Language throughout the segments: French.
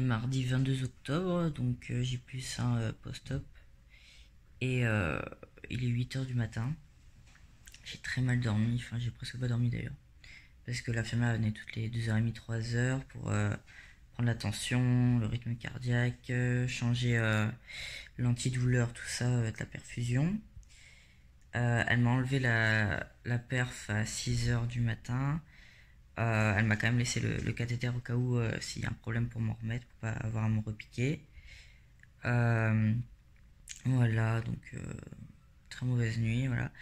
mardi 22 octobre, donc j'ai plus un post-op et il est 8 heures du matin. J'ai très mal dormi, enfin j'ai presque pas dormi d'ailleurs, parce que l'infirmière venait toutes les 2h30, 3h pour prendre la tension, le rythme cardiaque, changer l'antidouleur, tout ça avec la perfusion. Elle m'a enlevé la perf à 6h du matin. Elle m'a quand même laissé le cathéter au cas où s'il y a un problème pour m'en remettre, pour pas avoir à me repiquer. Euh, voilà, donc très mauvaise nuit, voilà.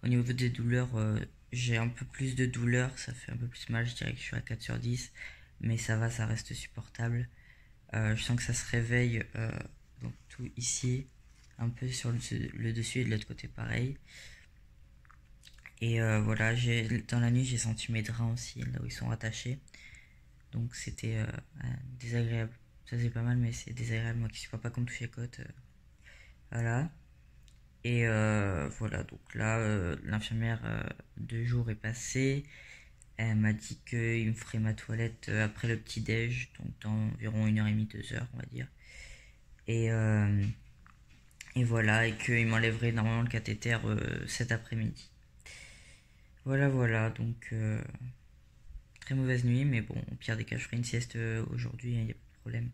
Au niveau des douleurs, j'ai un peu plus de douleurs, ça fait un peu plus mal, je dirais que je suis à 4 sur 10, mais ça va, ça reste supportable. Je sens que ça se réveille, donc tout ici, un peu sur le dessus et de l'autre côté pareil. Et voilà, dans la nuit, j'ai senti mes draps aussi, là où ils sont rattachés. Donc c'était désagréable. Ça c'est pas mal, mais c'est désagréable, moi qui supporte pas qu'on me touche les côtes. Voilà. Et voilà, donc là, l'infirmière de jour est passée. Elle m'a dit qu'il me ferait ma toilette après le petit-déj, donc dans environ 1h30, 2h, on va dire. Et, euh, et voilà, et qu'il m'enlèverait normalement le cathéter cet après-midi. Voilà, voilà, donc très mauvaise nuit, mais bon, au pire des cas, je ferai une sieste aujourd'hui, il n'y a pas de problème.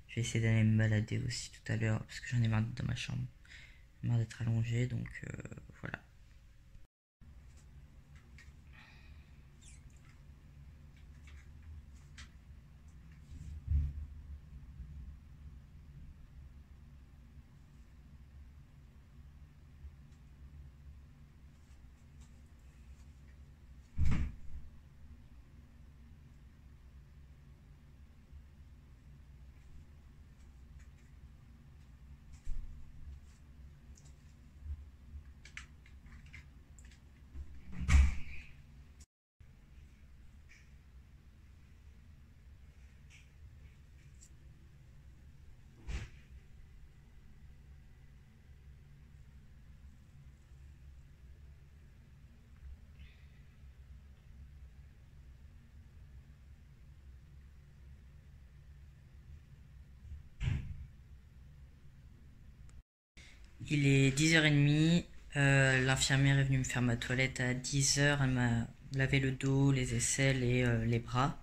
Je vais essayer d'aller me balader aussi tout à l'heure, parce que j'en ai marre d'être dans ma chambre, marre d'être allongé, donc voilà. Il est 10h30, l'infirmière est venue me faire ma toilette à 10h, elle m'a lavé le dos, les aisselles et les bras.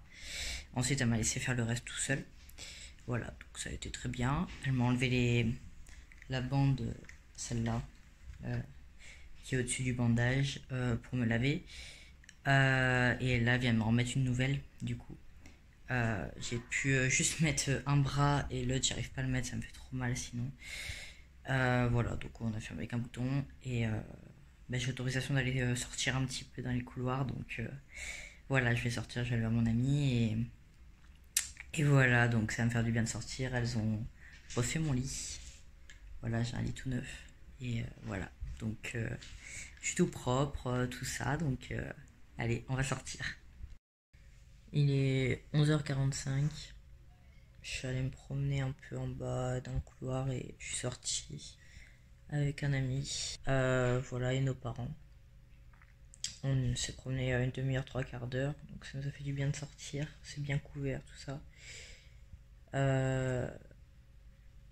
Ensuite, elle m'a laissé faire le reste tout seul. Voilà, donc ça a été très bien. Elle m'a enlevé la bande, celle-là, euh, qui est au-dessus du bandage, pour me laver. Et là, elle vient de me remettre une nouvelle, du coup. J'ai pu juste mettre un bras et l'autre, j'arrive pas à le mettre, ça me fait trop mal sinon. Voilà, donc on a fermé avec un bouton et j'ai l'autorisation d'aller sortir un petit peu dans les couloirs, donc voilà, je vais sortir, je vais aller voir mon ami et voilà, donc ça va me faire du bien de sortir. Elles ont refait mon lit, voilà, j'ai un lit tout neuf et voilà, donc je suis tout propre, tout ça, donc allez, on va sortir. Il est 11h45. Je suis allée me promener un peu en bas dans le couloir et je suis sortie avec un ami. Voilà, et nos parents. On s'est promené à une demi-heure, trois quarts d'heure. Donc ça nous a fait du bien de sortir. C'est bien couvert, tout ça. Euh,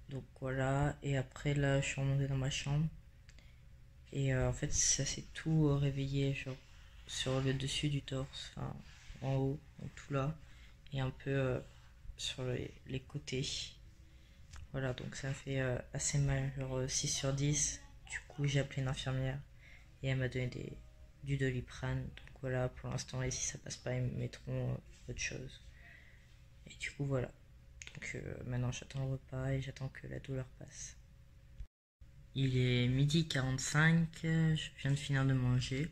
donc voilà. Et après, là, je suis remontée dans ma chambre. Et en fait, ça s'est tout réveillé, genre, sur le dessus du torse. Enfin, en haut, donc tout là. Et un peu sur les côtés. Voilà, donc ça fait assez mal, genre 6 sur 10. Du coup, j'ai appelé une infirmière et elle m'a donné du Doliprane. Donc voilà, pour l'instant, et si ça passe pas, ils me mettront autre chose. Et du coup, voilà. Donc maintenant, j'attends le repas et j'attends que la douleur passe. Il est 12h45, je viens de finir de manger.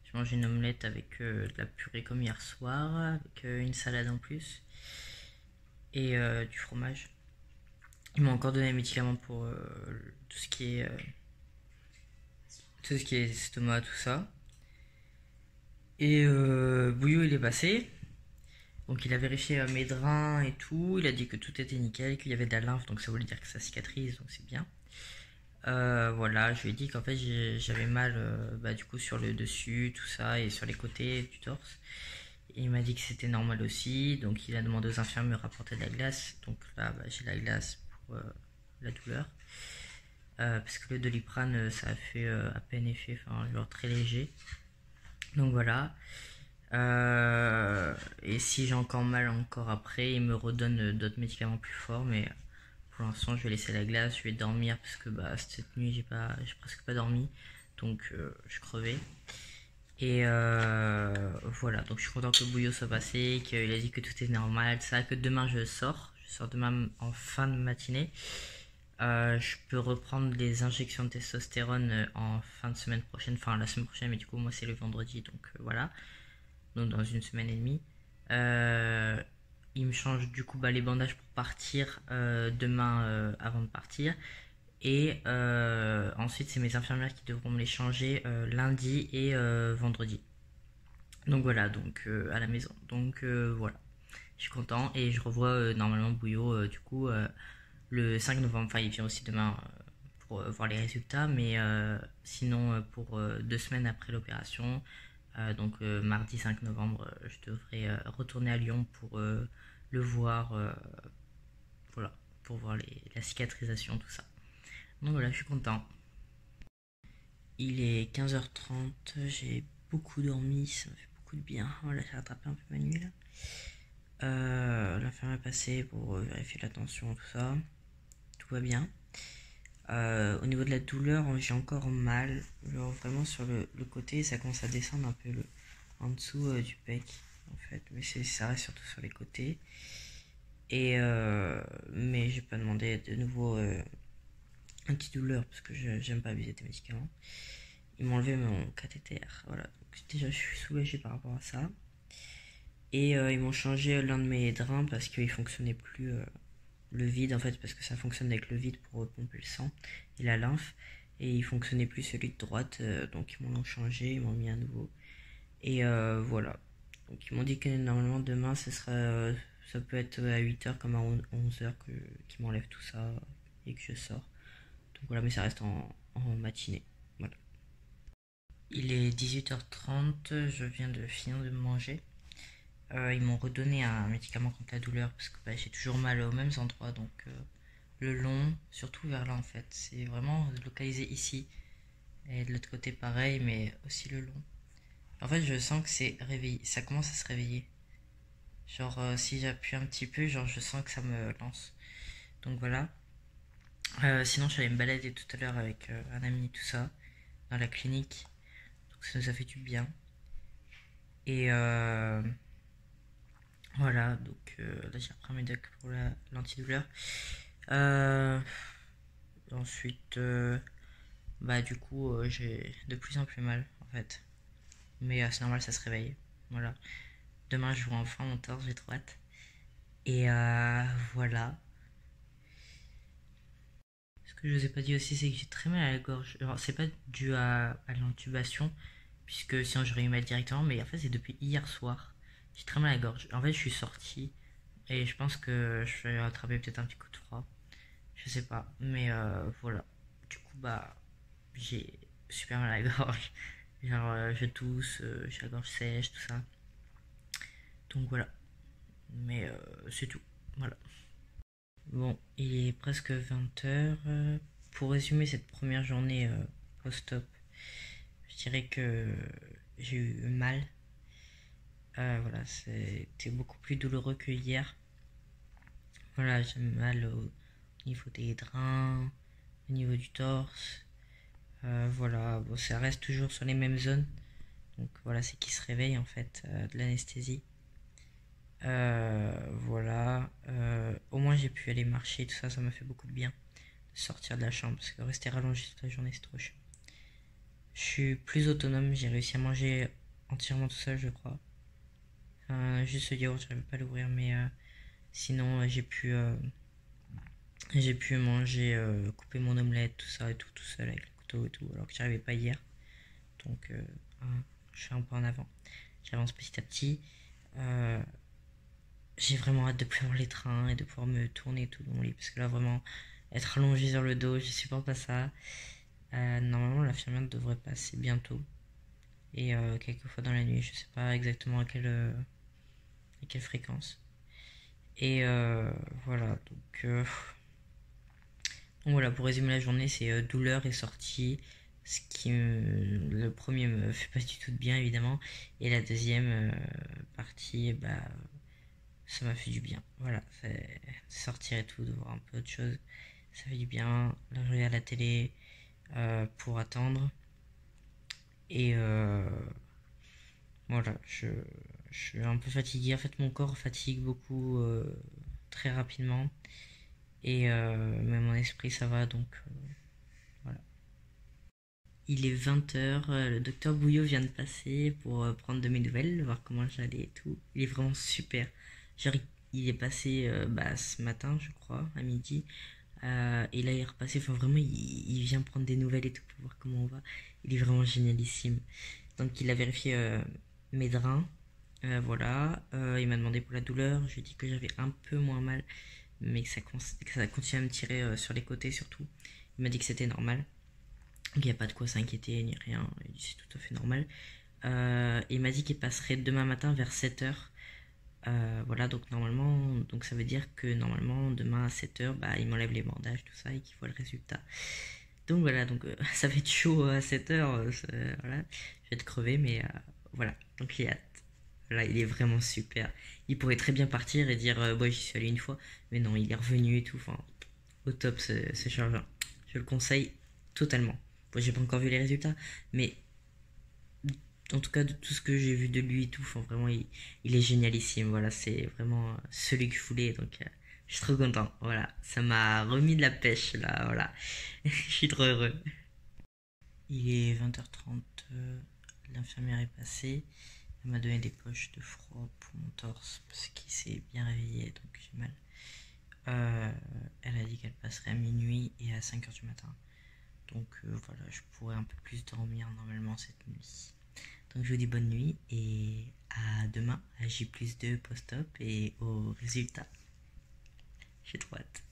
J'ai mangé une omelette avec de la purée comme hier soir, avec une salade en plus et du fromage. Ils m'ont encore donné des médicaments pour tout ce qui est estomac, tout ça. Et Bouillot, il est passé. Donc il a vérifié mes drains et tout. Il a dit que tout était nickel, qu'il y avait de la lymphe, donc ça voulait dire que ça cicatrise, donc c'est bien. Voilà, je lui ai dit qu'en fait j'avais mal du coup sur le dessus, tout ça, et sur les côtés du torse. Il m'a dit que c'était normal aussi, donc il a demandé aux infirmiers de rapporter de la glace. Donc là, j'ai la glace pour la douleur. Parce que le Doliprane, ça a fait à peine effet, enfin, genre très léger. Donc voilà. Et si j'ai encore mal encore après, il me redonne d'autres médicaments plus forts, mais pour l'instant, je vais laisser la glace, je vais dormir parce que cette nuit, j'ai presque pas dormi, donc je crevais. Et voilà, donc je suis content que le bouillot soit passé, qu'il a dit que tout est normal, ça, que demain je sors demain en fin de matinée. Je peux reprendre les injections de testostérone en fin de semaine prochaine, enfin la semaine prochaine, mais du coup moi c'est le vendredi, donc voilà, donc dans une semaine et demie. Il me change du coup les bandages pour partir demain avant de partir. Et ensuite, c'est mes infirmières qui devront me les changer lundi et vendredi. Donc voilà, donc à la maison. Donc voilà, je suis content et je revois normalement Bouillot du coup le 5 novembre. Enfin, il vient aussi demain pour voir les résultats, mais sinon pour 2 semaines après l'opération, donc mardi 5 novembre, je devrais retourner à Lyon pour le voir, voilà, pour voir la cicatrisation, tout ça. Donc voilà, je suis content. Il est 15h30, j'ai beaucoup dormi, ça me fait beaucoup de bien. Voilà, j'ai rattrapé un peu ma nuit là. L'infirmière est passée pour vérifier la tension, tout ça. Tout va bien. Au niveau de la douleur, j'ai encore mal. Genre vraiment sur le côté, ça commence à descendre un peu en dessous du pec en fait. Mais ça reste surtout sur les côtés. Et mais j'ai pas demandé de nouveau antidouleur parce que j'aime pas abuser des médicaments. Ils m'ont enlevé mon cathéter. Voilà. Donc déjà je suis soulagée par rapport à ça. Et ils m'ont changé l'un de mes drains parce qu'il fonctionnait plus le vide en fait, parce que ça fonctionne avec le vide pour pomper le sang et la lymphe. Et il fonctionnait plus celui de droite, donc ils m'en ont changé, ils m'ont mis un nouveau. Et voilà. Donc ils m'ont dit que normalement demain ça peut être à 8h comme à 11h qu'ils m'enlèvent tout ça et que je sors. Donc voilà, mais ça reste en matinée. Voilà. Il est 18h30, je viens de finir de manger. Ils m'ont redonné un médicament contre la douleur parce que j'ai toujours mal aux mêmes endroits, donc le long, surtout vers là en fait. C'est vraiment localisé ici. Et de l'autre côté pareil, mais aussi le long. En fait, je sens que c'est réveillé, ça commence à se réveiller. Genre si j'appuie un petit peu, genre je sens que ça me lance. Donc voilà. Sinon, je suis allée me balader tout à l'heure avec un ami, tout ça, dans la clinique. Donc ça nous a fait du bien. Et voilà, donc là j'ai repris mes docs pour l'antidouleur. Ensuite, du coup, j'ai de plus en plus mal en fait. Mais c'est normal, ça se réveille. Voilà. Demain, je joue enfin mon torse, j'ai trop hâte. Et voilà. Ce que je vous ai pas dit aussi, c'est que j'ai très mal à la gorge. Alors, c'est pas dû à l'intubation, puisque sinon j'aurais eu mal directement, mais en fait, c'est depuis hier soir. J'ai très mal à la gorge. En fait, je suis sortie et je pense que je vais attraper peut-être un petit coup de froid. Je sais pas, mais voilà. Du coup, j'ai super mal à la gorge. Genre, je tousse, j'ai la gorge sèche, tout ça. Donc voilà. Mais c'est tout. Voilà. Bon, il est presque 20h. Pour résumer cette première journée post-op, je dirais que j'ai eu mal. Voilà, c'était beaucoup plus douloureux que hier. Voilà, j'ai mal au niveau des drains, au niveau du torse. Voilà, bon, ça reste toujours sur les mêmes zones. Donc voilà, c'est qui se réveille en fait de l'anesthésie. Voilà, au moins j'ai pu aller marcher, tout ça, ça m'a fait beaucoup de bien de sortir de la chambre parce que rester rallongé toute la journée c'est trop chiant. Je suis plus autonome, j'ai réussi à manger entièrement tout seul, je crois. Enfin, juste le yaourt, j'arrive pas à l'ouvrir, mais sinon j'ai pu manger, couper mon omelette, tout ça et tout seul avec le couteau et tout, alors que j'arrivais pas hier. Donc je suis un peu en avant. J'avance petit à petit. J'ai vraiment hâte de prendre les trains et de pouvoir me tourner tout dans mon lit parce que là vraiment être allongé sur le dos, je supporte pas ça. Normalement l'infirmière devrait passer bientôt et quelques fois dans la nuit, je sais pas exactement à quelle à quelle fréquence. Et voilà, donc voilà, pour résumer la journée, c'est douleur et sortie. Le premier me fait pas du tout de bien, évidemment. Et la deuxième partie, bah, ça m'a fait du bien. Voilà, c'est sortir et tout, de voir un peu autre chose. Ça fait du bien. Là, je regarde la télé pour attendre. Et voilà, je suis un peu fatigué. En fait, mon corps fatigue beaucoup très rapidement. Et mais mon esprit, ça va, donc voilà. Il est 20h, le docteur Bouillot vient de passer pour prendre de mes nouvelles, voir comment j'allais et tout. Il est vraiment super. Genre, il est passé bah, ce matin, je crois, à midi. Et là, il est repassé. Enfin, vraiment, il vient prendre des nouvelles et tout pour voir comment on va. Il est vraiment génialissime. Donc, il a vérifié mes drains. Voilà. Il m'a demandé pour la douleur. Je lui ai dit que j'avais un peu moins mal, mais que ça continue à me tirer sur les côtés surtout. Il m'a dit que c'était normal. Il n'y a pas de quoi s'inquiéter ni rien, c'est tout à fait normal. Il m'a dit qu'il passerait demain matin vers 7h. Voilà, donc normalement, donc ça veut dire que normalement, demain à 7h, bah, il m'enlève les bandages, tout ça, et qu'il voit le résultat. Donc voilà, donc ça va être chaud à 7h, voilà, je vais être crevé, mais voilà, donc j'ai hâte. Là, il est vraiment super. Il pourrait très bien partir et dire, ouais, j'y suis allé une fois, mais non, il est revenu et tout, enfin, au top ce chirurgien. Je le conseille totalement. Bon, j'ai pas encore vu les résultats, mais en tout cas, de tout ce que j'ai vu de lui et tout, enfin, vraiment, il est génialissime. Voilà, c'est vraiment celui que je voulais, donc je suis trop content. Voilà, ça m'a remis de la pêche, là, voilà. Je suis trop heureux. Il est 20h30, l'infirmière est passée. Elle m'a donné des poches de froid pour mon torse parce qu'il s'est bien réveillé, donc j'ai mal. Elle a dit qu'elle passerait à minuit et à 5h du matin. Donc voilà, je pourrais un peu plus dormir normalement cette nuit. Donc je vous dis bonne nuit et à demain à J+2 post-op et aux résultats. J'ai trop hâte.